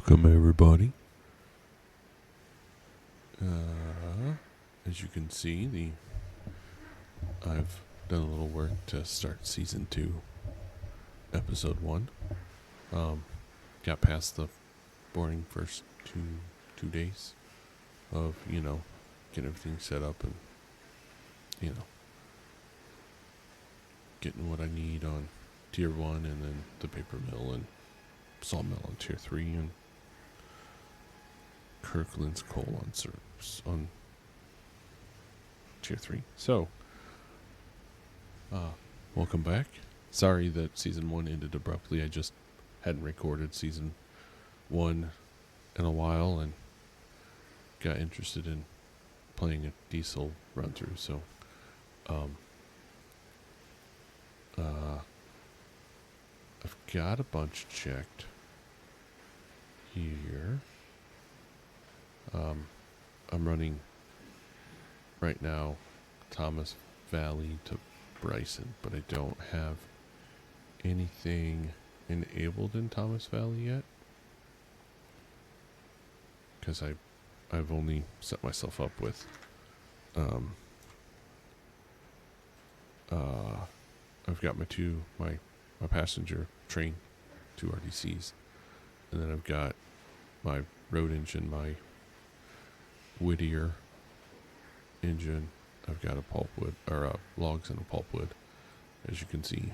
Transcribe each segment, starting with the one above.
Welcome everybody. As you can see, I've done a little work to start season 2, episode 1. Got past the boring first two days of, getting everything set up and, getting what I need on tier 1 and then the paper mill and sawmill on tier 3 and Kirkland's coal on tier 3. So, welcome back. Sorry that season 1 ended abruptly. I just hadn't recorded season 1 in a while and got interested in playing a diesel run through. So, I've got a bunch checked here. I'm running right now Thomas Valley to Bryson, but I don't have anything enabled in Thomas Valley yet because I've only set myself up with I've got my passenger train, 2 RDCs, and then I've got my road engine, my Whittier engine. I've got a pulpwood or logs and a pulpwood, as you can see.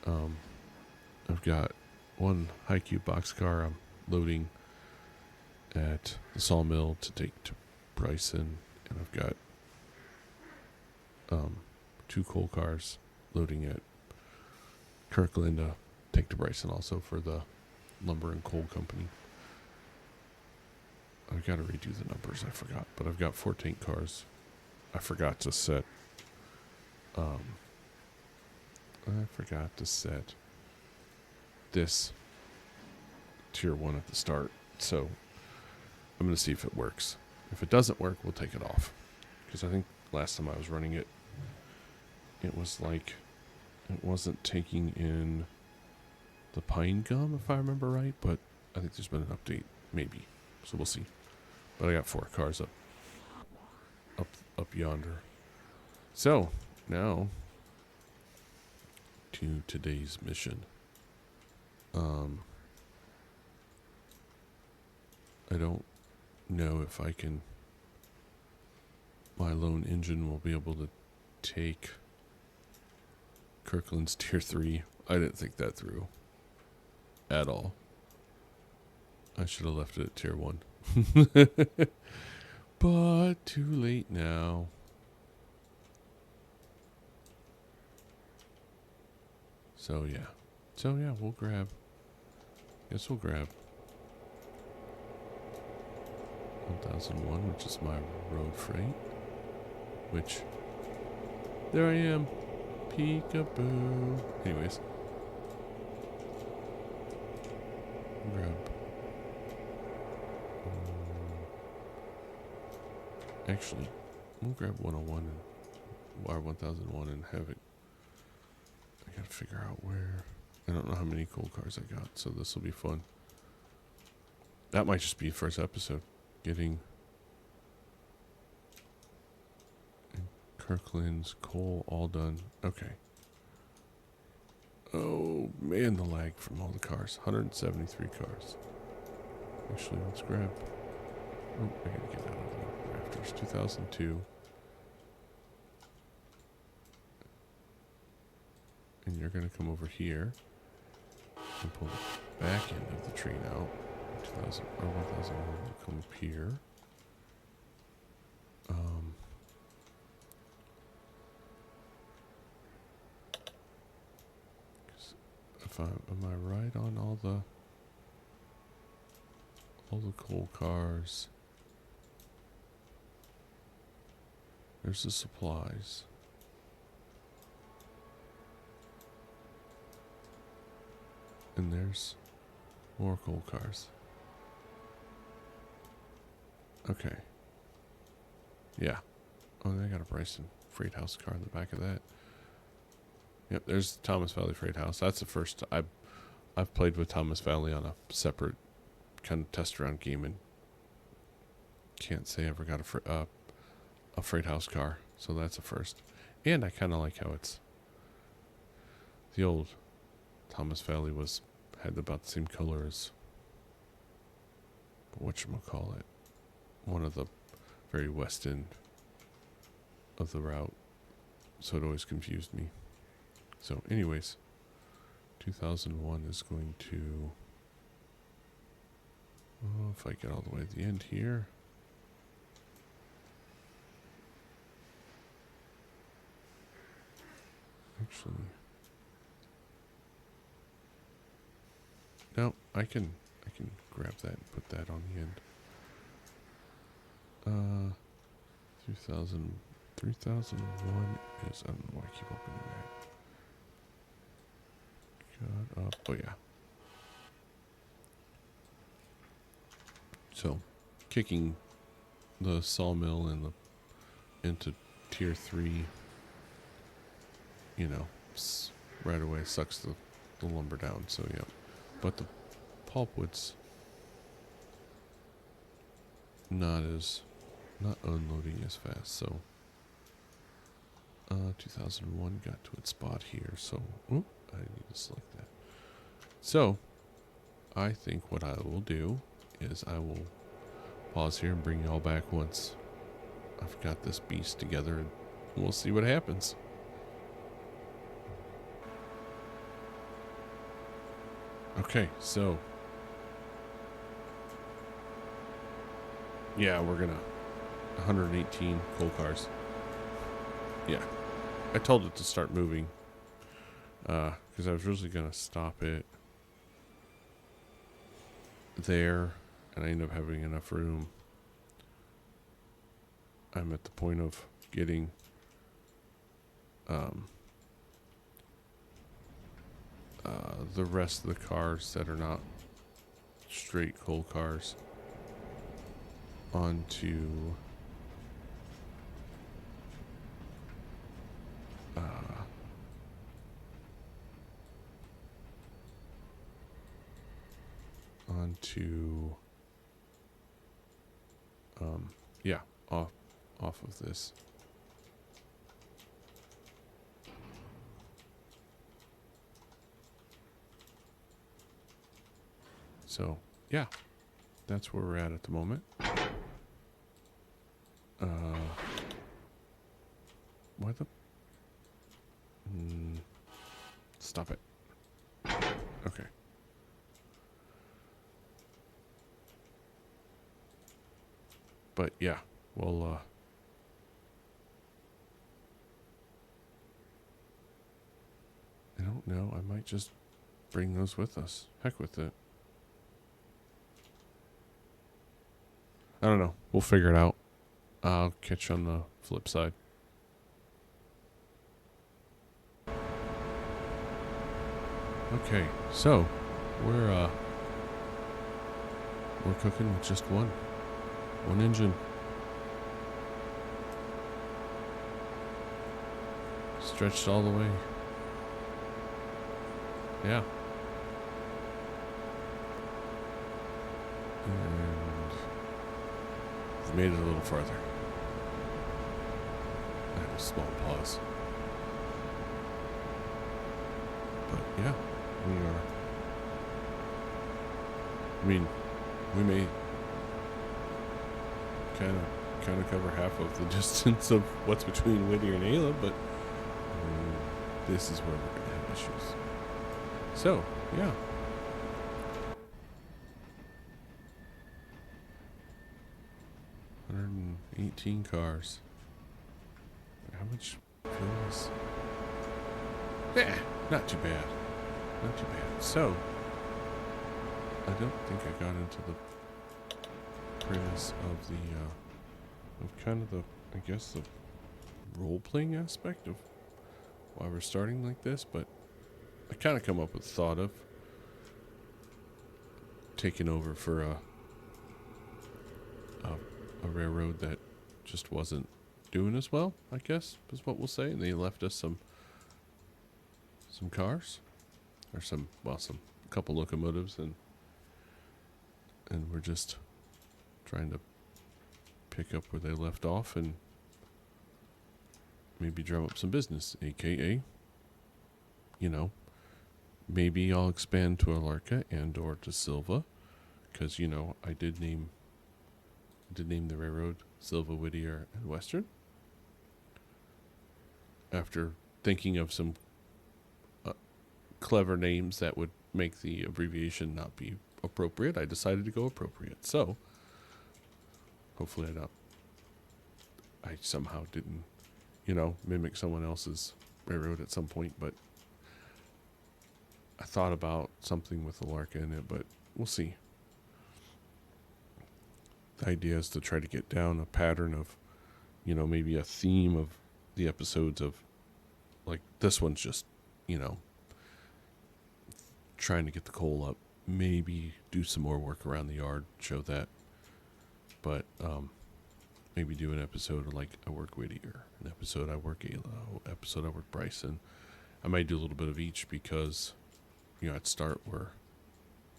I've got one high cube boxcar I'm loading at the sawmill to take to Bryson, and I've got 2 coal cars loading at Kirkland to take to Bryson also for the lumber and coal company. I've got to redo the numbers, I forgot, but I've got 4 tank cars. I forgot to set this tier 1 at the start, so I'm going to see if it works. If it doesn't work, we'll take it off, because I think last time I was running it, it was like it wasn't taking in the pine gum, if I remember right, but I think there's been an update, maybe, so we'll see. But I got 4 cars up yonder. So now to today's mission. I don't know if my lone engine will be able to take Kirkland's tier 3. I didn't think that through at all. I should have left it at tier 1. But too late now. So yeah, we'll grab 1001, which is my road freight, which, there I am, peekaboo. Anyways, we'll grab 101 and 1001 and have it. I gotta figure out where. I don't know how many coal cars I got, so this will be fun. That might just be the first episode, getting Kirkland's coal all done. Okay. Oh man, the lag from all the cars. 173 cars. Actually, let's grab. Oh, I gotta get out of the rafters. 2002. And you're gonna come over here and pull the back end of the train out. 1001 will come up here. Am I right on all the coal cars? There's the supplies. And there's more coal cars. Okay. Yeah. Oh, they got a Bryson Freight House car in the back of that. Yep, there's Thomas Valley Freight House. That's the first I've played with Thomas Valley on a separate kind of test around gaming. Can't say I ever got a freight house car, so that's a first. And I kind of like how it's the old Thomas Valley had about the same color as whatchamacallit, one of the very west end of the route, so it always confused me. So anyways, 2001 is going to, if I get all the way to the end here, actually, no, I can grab that and put that on the end. 3001 is, I don't know why I keep opening that. Cut up, oh yeah. So, kicking the sawmill and into tier 3, right away sucks the lumber down, so yeah. But the pulpwood's not unloading as fast, so 2001 got to its spot here, so I need to select that. So I think what I will do is I will pause here and bring you all back once I've got this beast together, and we'll see what happens. Okay, so yeah, we're gonna 118 coal cars. Yeah, I told it to start moving because I was really gonna stop it there, and I ended up having enough room. I'm at the point of getting the rest of the cars that are not straight coal cars onto yeah, off of this. So yeah, that's where we're at the moment. Why the stop it. Okay. But yeah, well, I don't know. I might just bring those with us. Heck with it. I don't know. We'll figure it out. I'll catch you on the flip side. Okay, so we're cooking with just one engine. Stretched all the way. Yeah. And we've made it a little farther. I had a small pause. But yeah, we are. I mean, we may kind of cover half of the distance of what's between Whittier and Ayla, but this is where we're going to have issues. So, yeah. $118 cars. How much fuel is? Yeah, not too bad. Not too bad. So, I don't think I got into the premise of the role-playing aspect of why we're starting like this, but I kind of come up with the thought of taking over for a railroad that just wasn't doing as well, I guess, is what we'll say. And they left us some cars, or some couple locomotives, and and we're just trying to pick up where they left off and maybe drum up some business, aka, maybe I'll expand to Alarca and or to Silva, because I did name the railroad Silva, Whittier, and Western after thinking of some clever names that would make the abbreviation not be appropriate. I decided to go appropriate. So hopefully I somehow didn't, mimic someone else's railroad at some point, but I thought about something with Alarca in it, but we'll see. The idea is to try to get down a pattern of, maybe a theme of the episodes of, like, this one's just, trying to get the coal up. Maybe do some more work around the yard, show that. But maybe do an episode of, like, I work Whittier, an episode I work Ayla, episode I work Bryson. I might do a little bit of each because, at start where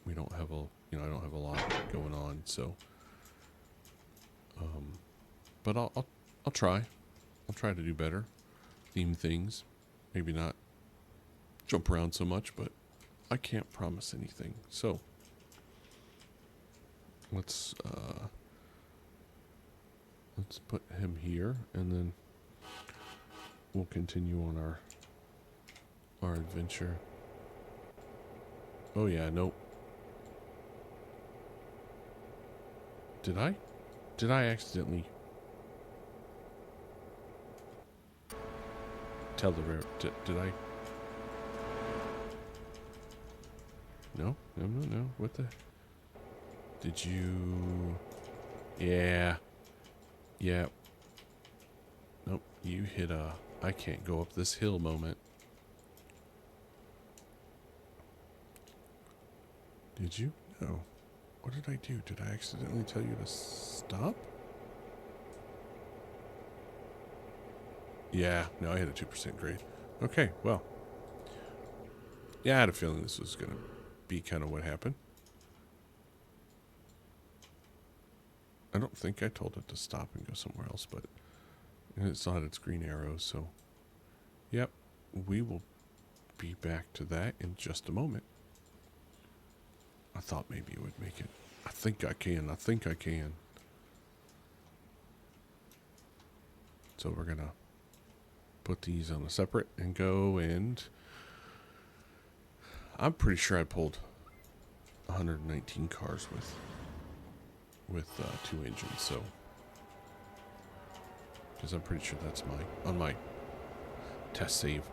we don't have I don't have a lot going on, so. But I'll try. I'll try to do better. Theme things. Maybe not jump around so much, but I can't promise anything. So let's put him here, and then we'll continue on our adventure. Oh yeah, nope. Did I accidentally tell the railroad? Did I? No. What the? Did you? Yeah. Nope. You hit a I can't go up this hill moment. Did you? No. What did I do? Did I accidentally tell you to stop? Yeah, no, I had a 2% grade. Okay, well. Yeah, I had a feeling this was going to be kind of what happened. I don't think I told it to stop and go somewhere else, but it still had its green arrows, so. Yep, we will be back to that in just a moment. I thought maybe it would make it. I think I can. So we're going to put these on a separate and go, and I'm pretty sure I pulled 119 cars with 2 engines, so because I'm pretty sure that's on my test save.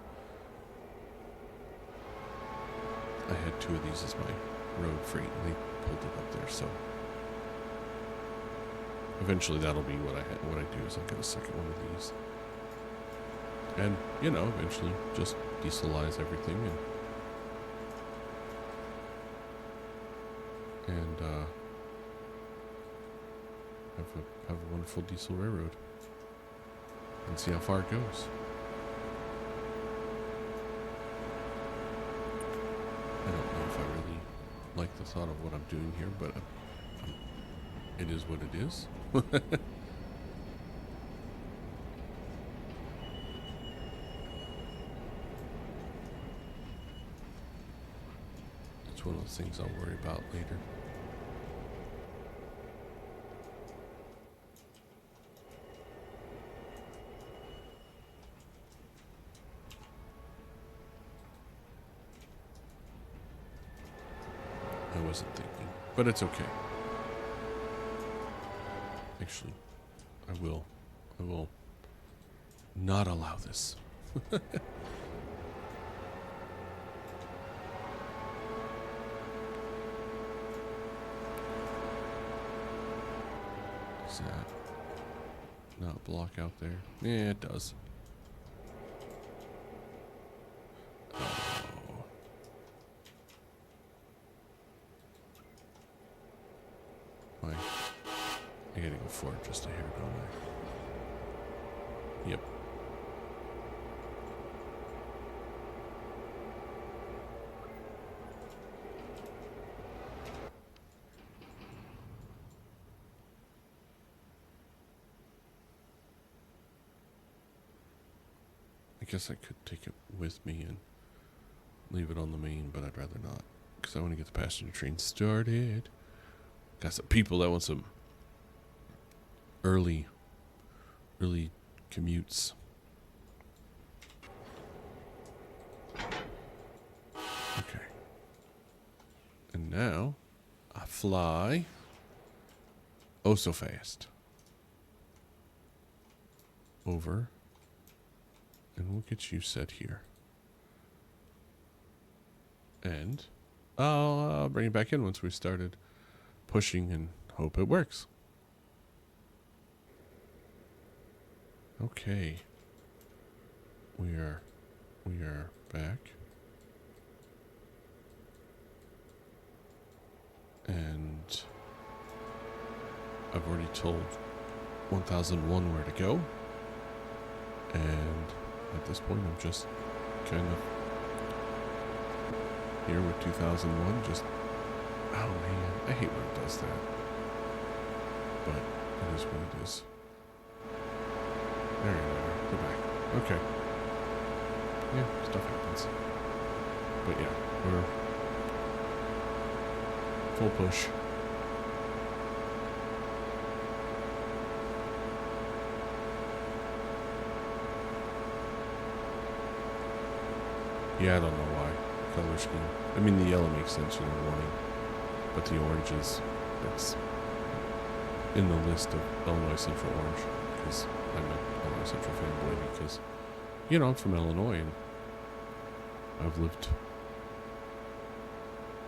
I had 2 of these as my road freight, and they pulled it up there, so eventually that'll be what I do is I'll get a second one of these. And, eventually just dieselize everything and have a wonderful diesel railroad and see how far it goes. I don't know if I really like the thought of what I'm doing here, but it is what it is. It's one of those things I'll worry about later. I wasn't thinking, but it's okay. Actually, I will not allow this. Does that not block out there? Yeah, it does. I gotta go forward just a hair, don't I? Yep. guess I could take it with me and leave it on the main, but I'd rather not. Because I want to get the passenger train started. Got some people that want some early commutes. Okay. And now, I fly oh so fast over, and we'll get you set here. And I'll bring it back in once we started pushing and hope it works. Okay. We are back. And I've already told 1001 where to go. And at this point I'm just kind of here with 2001, just, oh man, I hate when it does that. But it is what it is. There you are, go back. Okay. Yeah, stuff happens. But yeah, we're full push. Yeah, I don't know why. Color scheme. I mean, the yellow makes sense, warning. But the orange is, it's in the list of Illinois Central Orange. Because I'm an Illinois Central fanboy because, I'm from Illinois and I've lived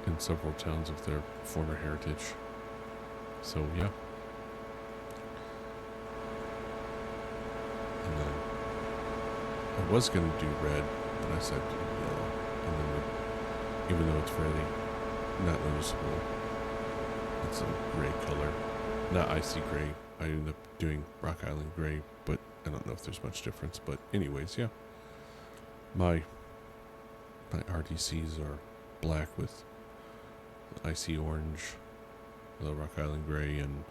in several towns of their former heritage. So, yeah. And then I was going to do red, but I said yellow. And then even though it's really not noticeable, it's a gray color. Not icy gray. I ended up doing Rock Island gray, but I don't know if there's much difference. But anyways, yeah. My RDCs are black with icy orange, the Rock Island gray, and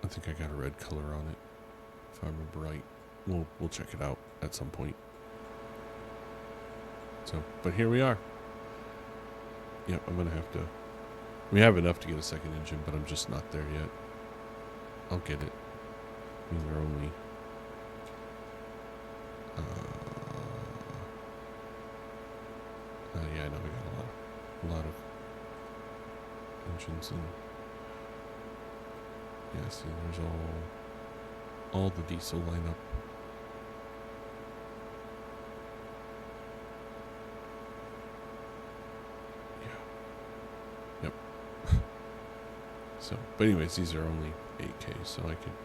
I think I got a red color on it, if I remember right. We'll check it out at some point. So, but here we are. Yep, I'm gonna have to. We have enough to get a second engine, but I'm just not there yet. I'll get it. I mean, they're only. Yeah, I know we got a lot of engines, and yeah, see, there's all the diesel lineup. Yeah. Yep. So, but anyways, these are only 8K, so I could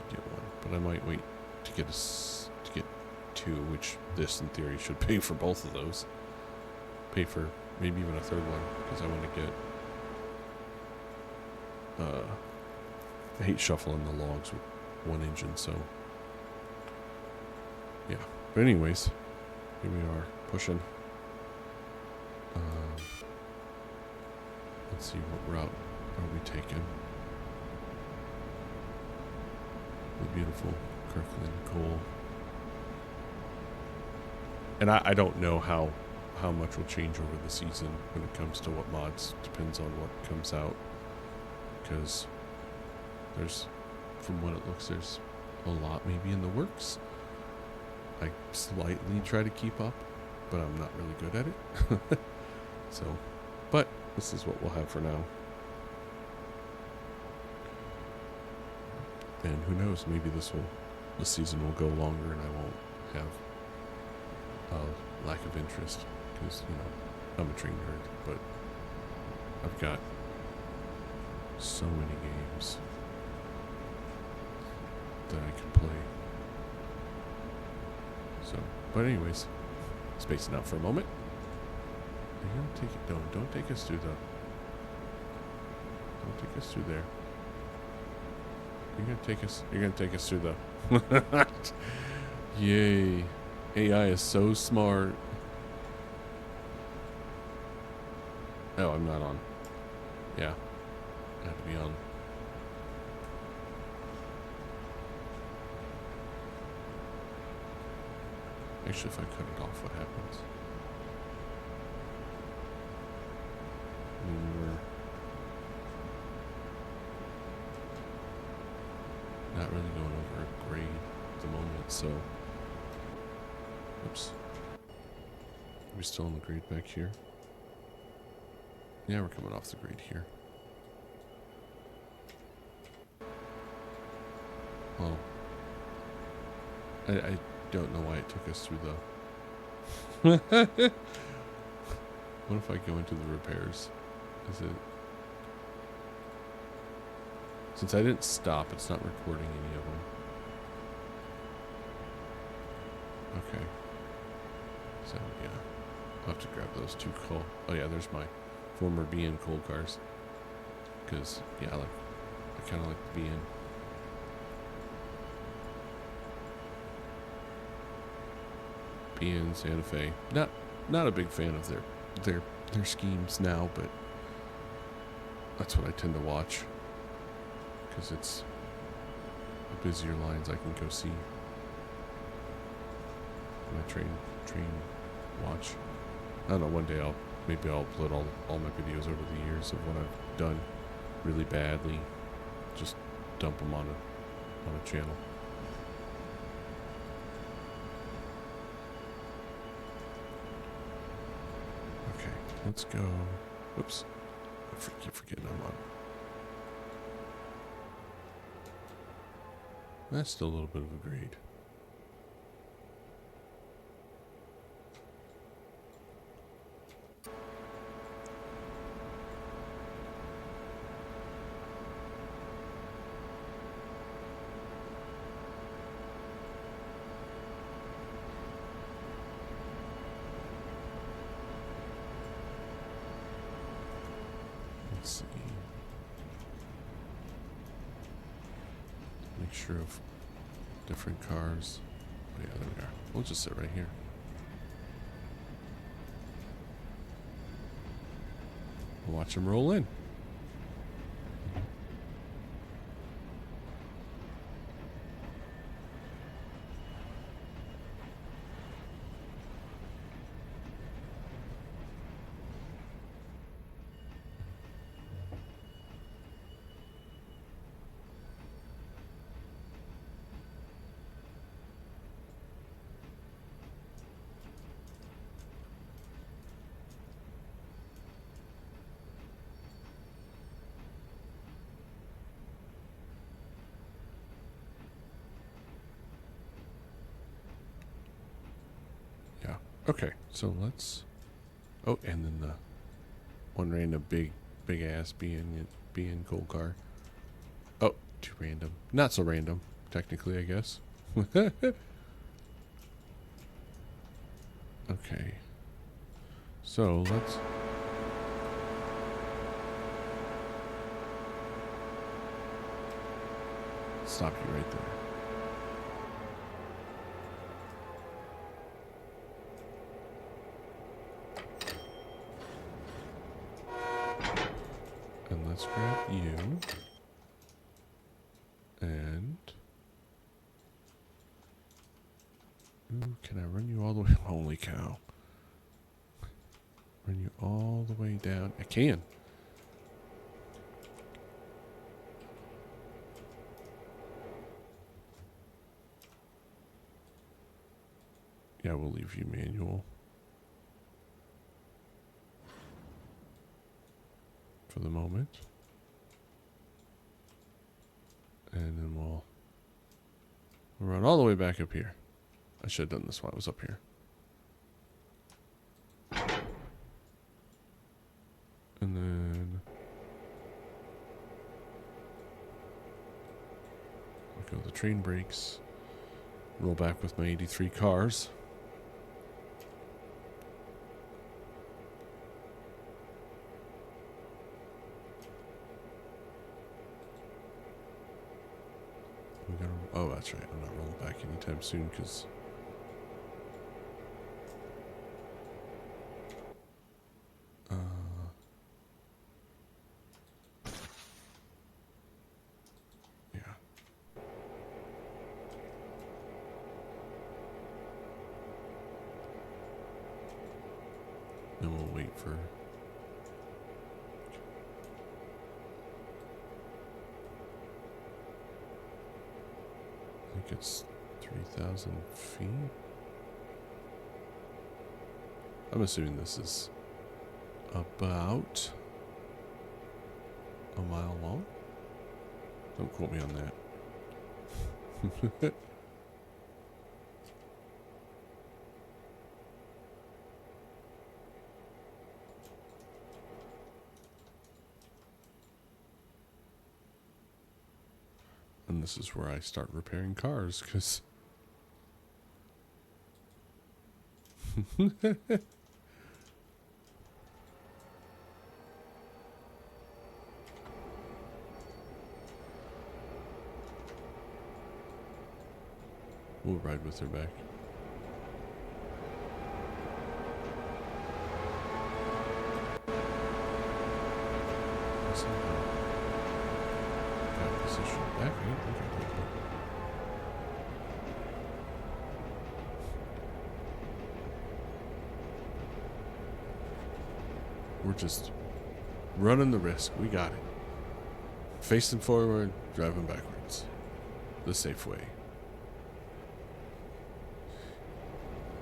get one, but I might wait to get two, which this in theory should pay for both of those. Pay for maybe even a third one, because I want to get I hate shuffling the logs with one engine, so yeah. But anyways, here we are pushing. Let's see, what route are we taking? The beautiful Kirkland coal. And I don't know how much will change over the season when it comes to what mods. Depends on what comes out. Because there's, from what it looks, there's a lot maybe in the works. I slightly try to keep up, but I'm not really good at it. So, but this is what we'll have for now. And who knows, maybe this season will go longer and I won't have a lack of interest. Because, I'm a train nerd, but I've got so many games that I can play. So, but anyways, spacing out for a moment. You're gonna take it. Don't take us through Don't take us through there. You're gonna take us through the. Yay! AI is so smart. Oh, I'm not on. Yeah. I have to be on. Actually, if I cut it off, what happens? I mean, we're not really going over a grade at the moment, so... Oops. Are we still on the grade back here? Yeah, we're coming off the grade here. Well, I don't know why it took us through the... What if I go into the repairs? Is it... Since I didn't stop, it's not recording any of them. Okay. So, yeah. I'll have to grab those two coal. Oh, yeah, there's my former BN coal cars. Because, yeah, I kind of like the BN. BN, Santa Fe. Not a big fan of their schemes now, but that's what I tend to watch. Because it's the busier lines I can go see. My train watch. I don't know, one day maybe I'll upload all my videos over the years of what I've done really badly. Just dump them on a channel. Okay, let's go. Whoops. I keep forgetting I'm on. That's still a little bit of a grade. Let's see. Make sure of different cars. Oh yeah, there we are. We'll just sit right here. We'll watch them roll in. Okay, so let's... Oh, and then the one random big ass being coal car. Oh, too random. Not so random, technically, I guess. Okay. So let's... Stop you right there. And let's grab you. And... Ooh, can I run you all the way? Holy cow. Run you all the way down. I can. Yeah, we'll leave you manual. For the moment. And then we'll run all the way back up here. I should have done this while I was up here. And then I'll go the train brakes. Roll back with my 83 cars. We gotta, oh, that's right. I'm not rolling back anytime soon because yeah. wait for... I think it's 3,000 feet. I'm assuming this is about a mile long. Don't quote me on that. And this is where I start repairing cars, because... We'll ride with her back. Position back. We're just running the risk. We got it. Facing forward, driving backwards. The safe way.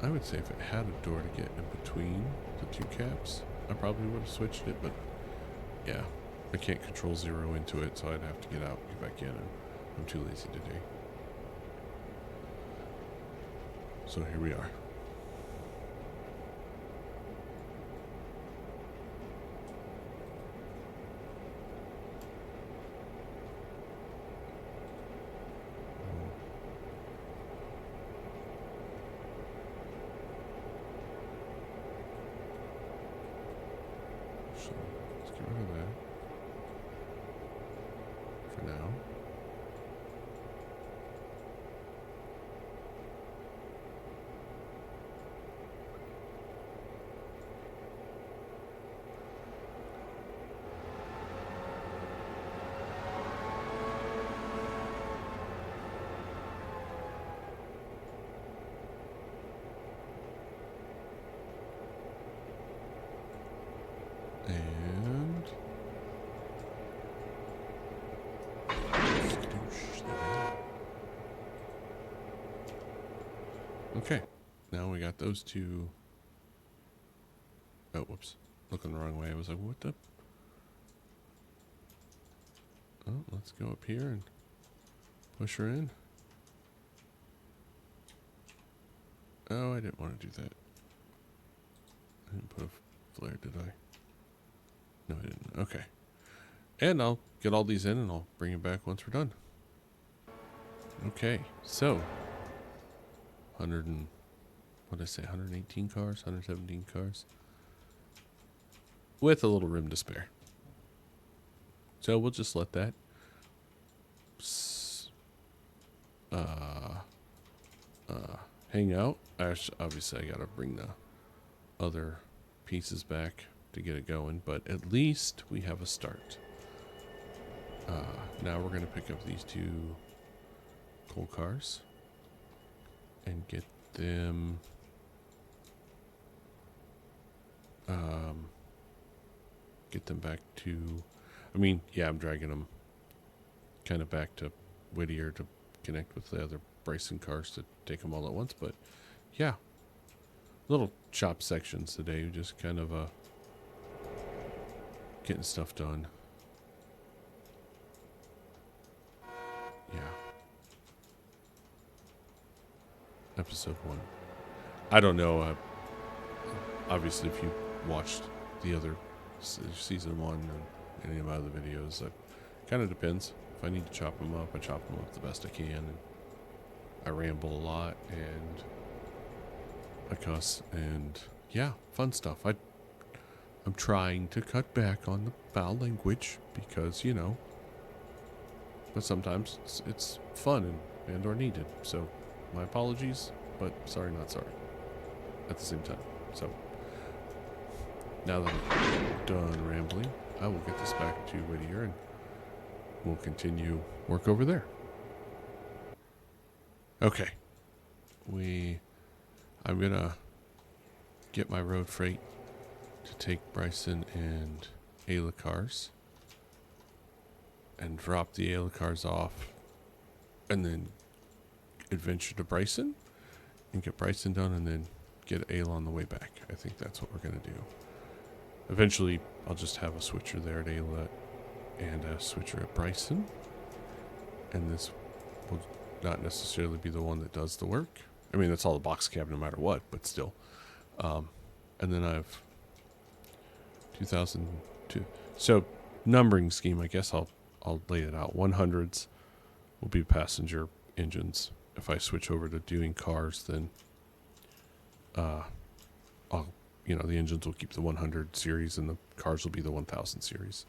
I would say if it had a door to get in between the two caps, I probably would have switched it, but yeah, I can't control zero into it, so I'd have to get out and get back in, and I'm too lazy today. So here we are. So let's get rid of that for now. And okay, now we got those two. Oh, whoops. Looking the wrong way. I was like, what the? Oh, let's go up here and push her in. Oh, I didn't want to do that. I didn't put a flare, did I? No, I didn't. Okay. And I'll get all these in and I'll bring it back once we're done. Okay, so 100 and what did I say? 118 cars, 117 cars, with a little room to spare. So we'll just let that hang out. Obviously, I gotta bring the other pieces back to get it going, but at least we have a start. Now we're gonna pick up these two coal cars and get them back to, I mean, yeah, I'm dragging them kind of back to Whittier to connect with the other Bryson cars to take them all at once, but yeah, little chop sections today, just kind of getting stuff done. Yeah. Episode 1. I don't know. Obviously, if you watched the other season 1 and any of my other videos, it kind of depends. If I need to chop them up, I chop them up the best I can. And I ramble a lot and I cuss and yeah, fun stuff. I'm trying to cut back on the foul language because, you know, but sometimes it's fun and or needed. So my apologies, but sorry, not sorry at the same time. So now that I'm done rambling, I will get this back to Whittier and we'll continue work over there. Okay. I'm gonna get my road freight to take Bryson and Ayla cars and drop the Ayla cars off and then adventure to Bryson and get Bryson done and then get Ayla on the way back. I think that's what we're going to do. Eventually, I'll just have a switcher there at Ayla and a switcher at Bryson. And this will not necessarily be the one that does the work. I mean, that's all the box cab no matter what, but still. And then I have 2002. So, numbering scheme, I guess I'll lay it out. 100s will be passenger engines. If I switch over to doing cars, then the engines will keep the 100 series and the cars will be the 1000 series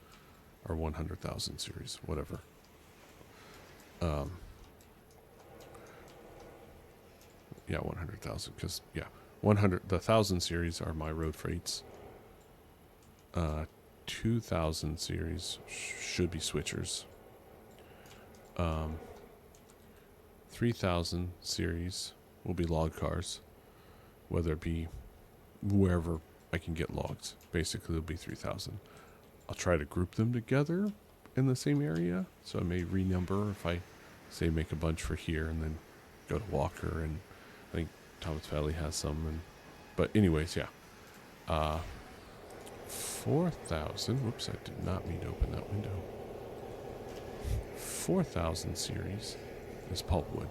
or 100,000 series, whatever. Yeah, 100,000 because 100 the 1000 series are my road freights. 2000 series should be switchers. 3000 series will be log cars, whether it be wherever I can get logs. Basically, it'll be 3000. I'll try to group them together in the same area, so I may renumber if I say make a bunch for here and then go to Walker, and I think Thomas Valley has some. But anyways, 4,000. Whoops, I did not mean to open that window. 4,000 series is pulpwood.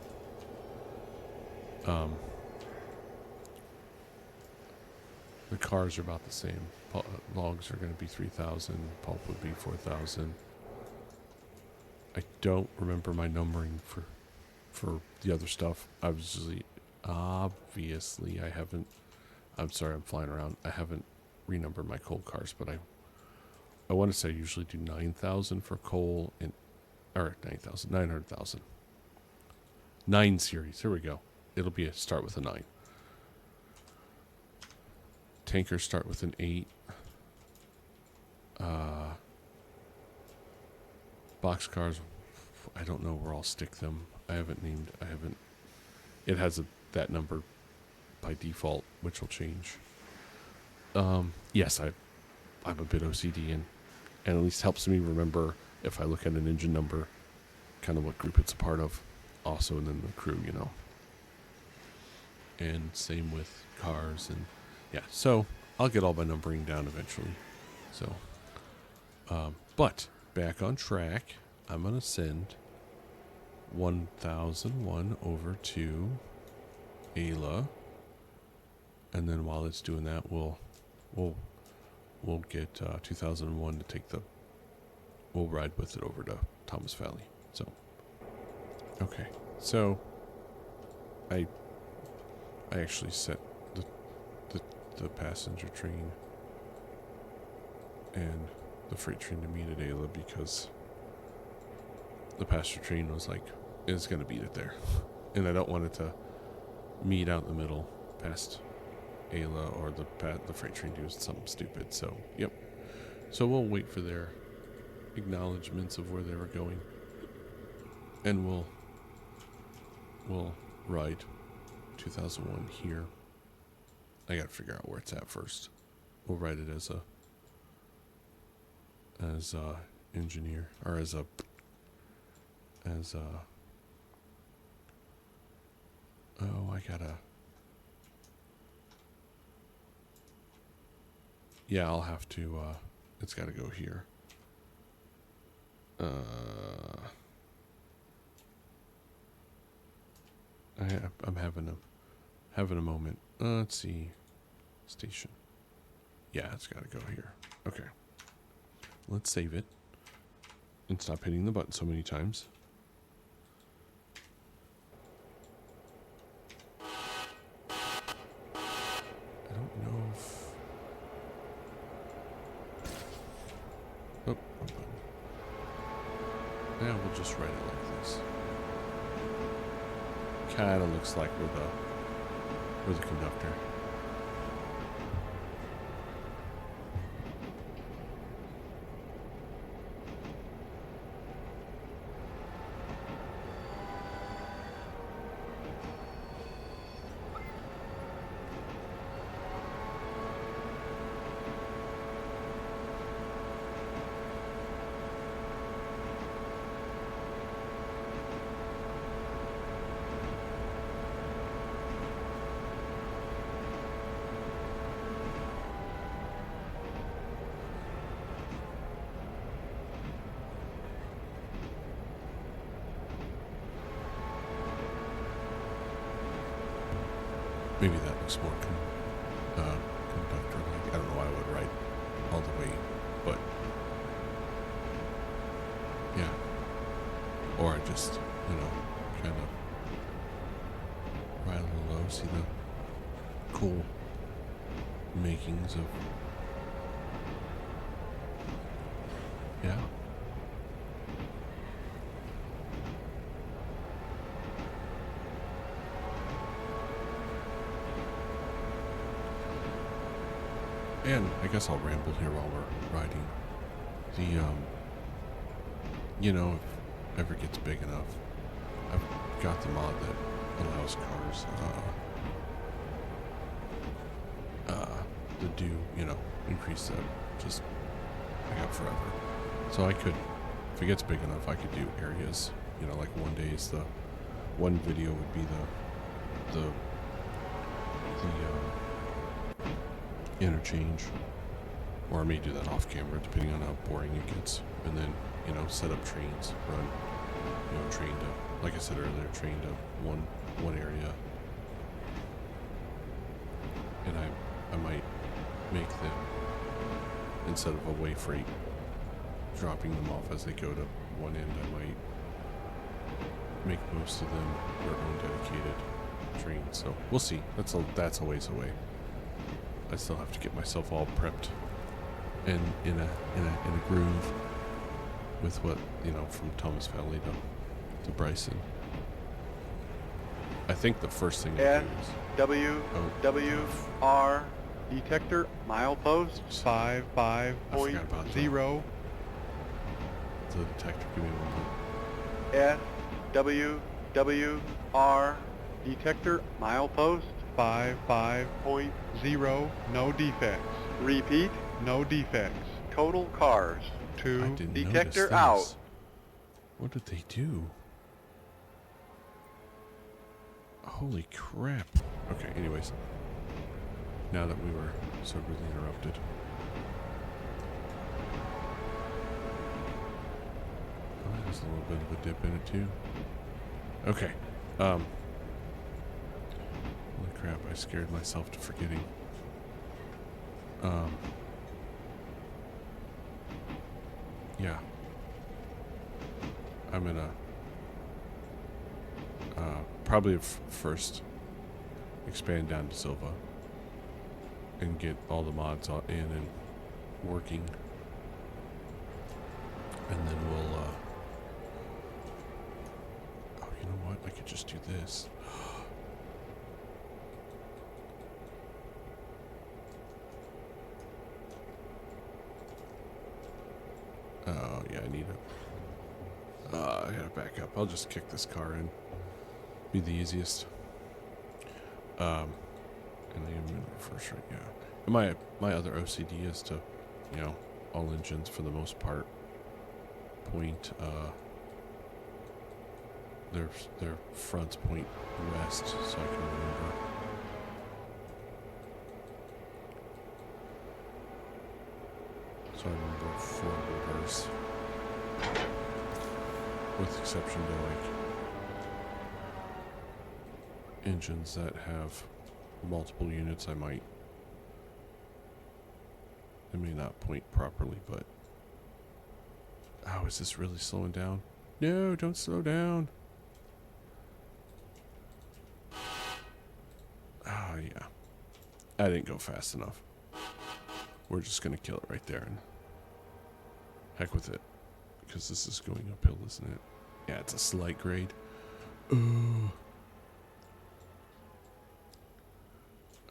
The cars are about the same. Logs are going to be 3,000. Pulp would be 4,000. I don't remember my numbering for the other stuff. Obviously, I haven't. I'm sorry, I'm flying around. I haven't renumbered my coal cars, but I want to say I usually do 9,000 for coal or 9,000, 900,000. 9 series. Here we go. It'll be a start with a 9. Tankers start with an 8. Boxcars, I don't know where I'll stick them. It has that number by default, which will change. Yes, I'm a bit OCD and at least helps me remember if I look at an engine number, kind of what group it's a part of. Also, and then the crew, And same with cars and so I'll get all my numbering down eventually. So, but back on track, I'm going to send 1001 over to Ayla. And then while it's doing that, we'll get 2001 to we'll ride with it over to Thomas Valley. So, okay. So, I actually set the passenger train and the freight train to meet at Ayla because the passenger train was like, it's going to beat it there. And I don't want it to meet out in the middle past Ayla or the freight train doing something stupid. So, yep. So we'll wait for their acknowledgments of where they were going. And we'll ride 2001 here. I gotta figure out where it's at first. We'll write it as engineer or as I gotta. Yeah, I'll have to. It's got to go here. I'm having a moment. Let's see. Station. Yeah, it's got to go here. Okay. Let's save it. And stop hitting the button so many times. I don't know if... Oh, wrong button. Yeah, we'll just write it like this. Kind of looks like we're the conductor. Maybe that looks more conductor-like. I don't know why I would write all the way, but yeah. Or I just, you know, kind of ride a little low, see the cool makings of, yeah. And I guess I'll ramble here while we're riding. You know, if ever gets big enough, I've got the mod that allows cars to do, you know, increase that. Just I got forever. So I could, if it gets big enough, I could do areas. You know, like one day is one video would be the interchange, or I may do that off camera depending on how boring it gets, and then, you know, set up trains, run, you know, train to, like I said earlier, train to one area, and I might make them, instead of away freight, dropping them off as they go to one end, I might make most of them their own dedicated trains. So we'll see. That's a ways away. I still have to get myself all prepped and in a groove with what, you know, from Thomas Valley to Bryson. I think the first thing I do is SWWR detector milepost 55.0. The detector, give me one moment. SWWR detector milepost 55.0. No defects. Repeat, no defects. Total cars. I 2. didn't Detector notice out. this. What did they do? Holy crap. Okay, anyways. Now that we were so rudely interrupted. Oh, there's a little bit of a dip in it too. Okay. Holy crap, I scared myself to forgetting. Yeah. I'm gonna probably first expand down to Silva and get all the mods in and working, and then we'll oh, you know what, I could just do this. Oh yeah, I need I gotta back up. I'll just kick this car in. Be the easiest. And then I'm in reverse right, yeah. And my other OCD is to, you know, all engines for the most part point their fronts point west, so I can remember. So I remember forward reverse. With exception to like engines that have multiple units, they may not point properly, but oh, is this really slowing down? No, don't slow down. Oh yeah, I didn't go fast enough. We're just gonna kill it right there and heck with it, because this is going uphill, isn't it? Yeah, it's a slight grade.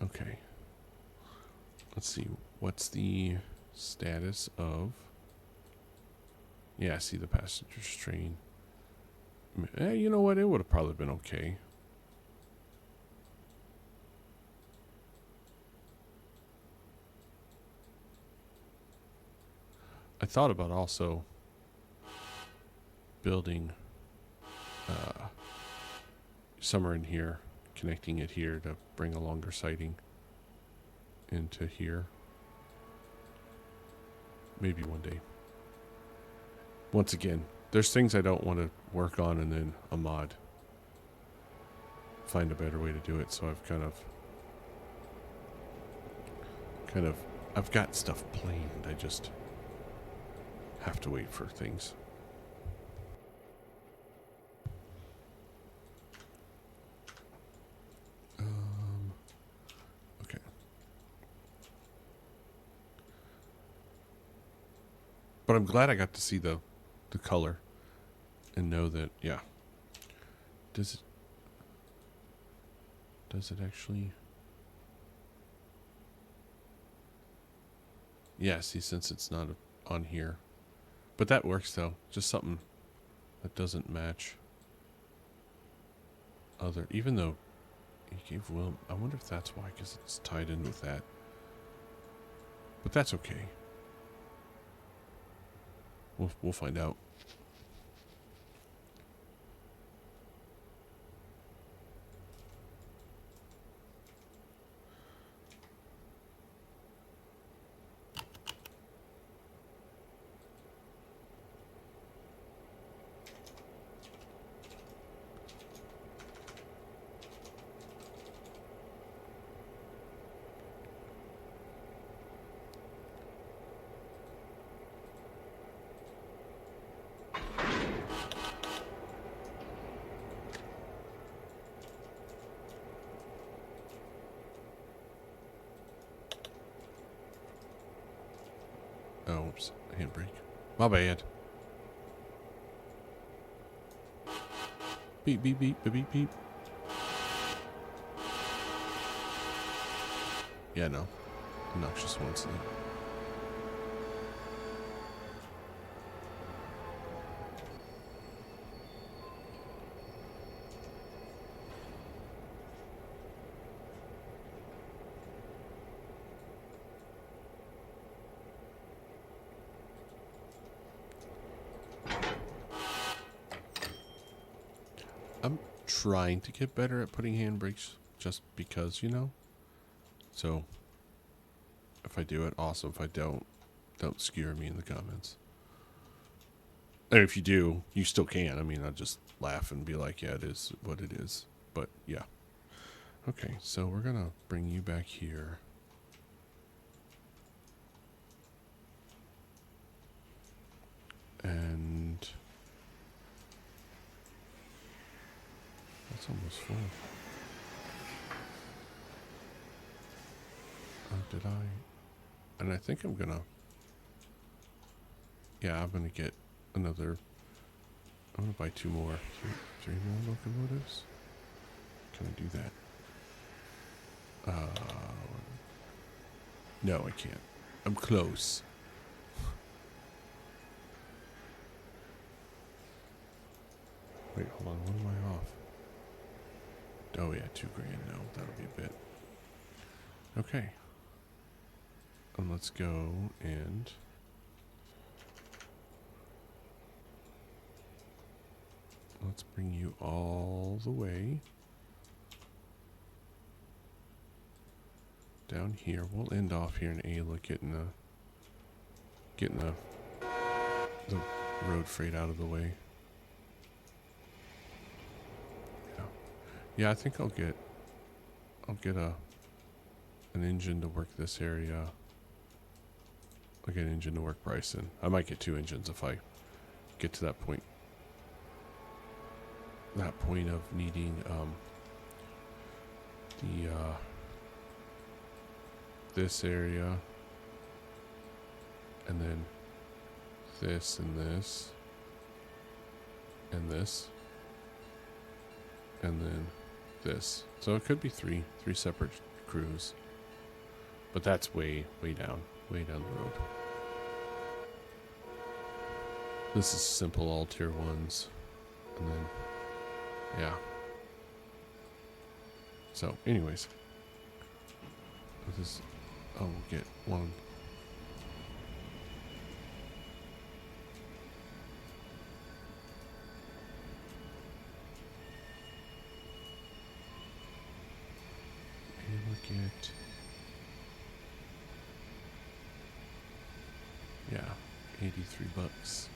Okay. Let's see. What's the status of... Yeah, I see the passenger's train. You know what? It would have probably been okay. I thought about also building somewhere in here, connecting it here to bring a longer siding into here. Maybe one day. Once again, there's things I don't want to work on and then a mod. Find a better way to do it, so I've kind of kind of, I've got stuff planned. I just have to wait for things. Okay. But I'm glad I got to see the color and know that, yeah. Does it actually? Yeah, see, since it's not on here. But that works, though. Just something that doesn't match other. Even though he gave Will... I wonder if that's why, because it's tied in with that. But that's okay. We'll find out. Oh, oops. Handbrake. My bad. Beep, beep, beep, beep, beep, beep. Yeah, no. Obnoxious ones. I'm trying to get better at putting handbrakes just because, you know. So, if I do it, awesome. If I don't skewer me in the comments. And if you do, you still can. I mean, I'll just laugh and be like, yeah, it is what it is. But, yeah. Okay, so we're going to bring you back here. And... that's almost full. Did I? And I think I'm gonna... yeah, I'm gonna get another... I'm gonna buy three more locomotives. Can I do that? No, I can't. I'm close. Wait, hold on. What am I off? Oh, yeah, $2,000. No, that'll be a bit. Okay. And let's go and... let's bring you all the way down here. We'll end off here in Ayla, getting the road freight out of the way. Yeah, yeah. I think I'll get an engine to work this area. I'll get an engine to work Bryson. I might get 2 engines if I get to that point. That point of needing this area, and then this and this and this and then this. So it could be three separate crews, but that's way down the road. This is simple, all tier 1s, and then yeah. So, anyways, this is... oh, we'll get one. And we'll get... yeah, $83.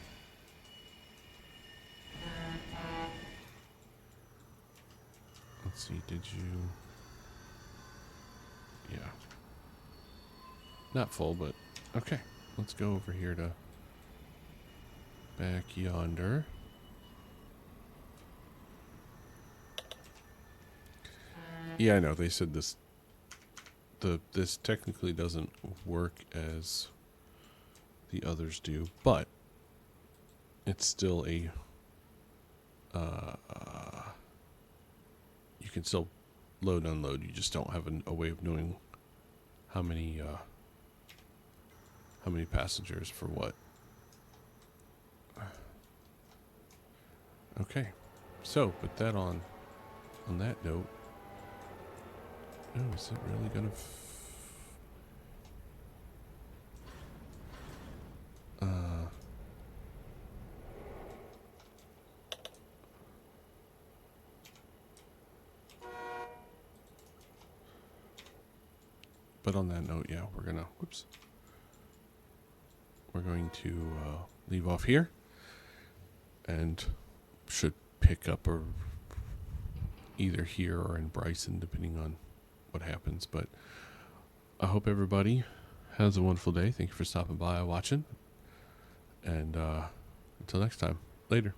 Let's see, did you... yeah. Not full, but okay. Let's go over here to back yonder. Yeah, I know. They said this technically doesn't work as the others do, but it's still a you can still load unload. You just don't have a way of knowing how many passengers for what. Okay, so with that on that note, oh, is it really gonna? But on that note, yeah, we're gonna. Whoops. We're going to leave off here, and should pick up or either here or in Bryson, depending on what happens. But I hope everybody has a wonderful day. Thank you for stopping by, watching, and until next time, later.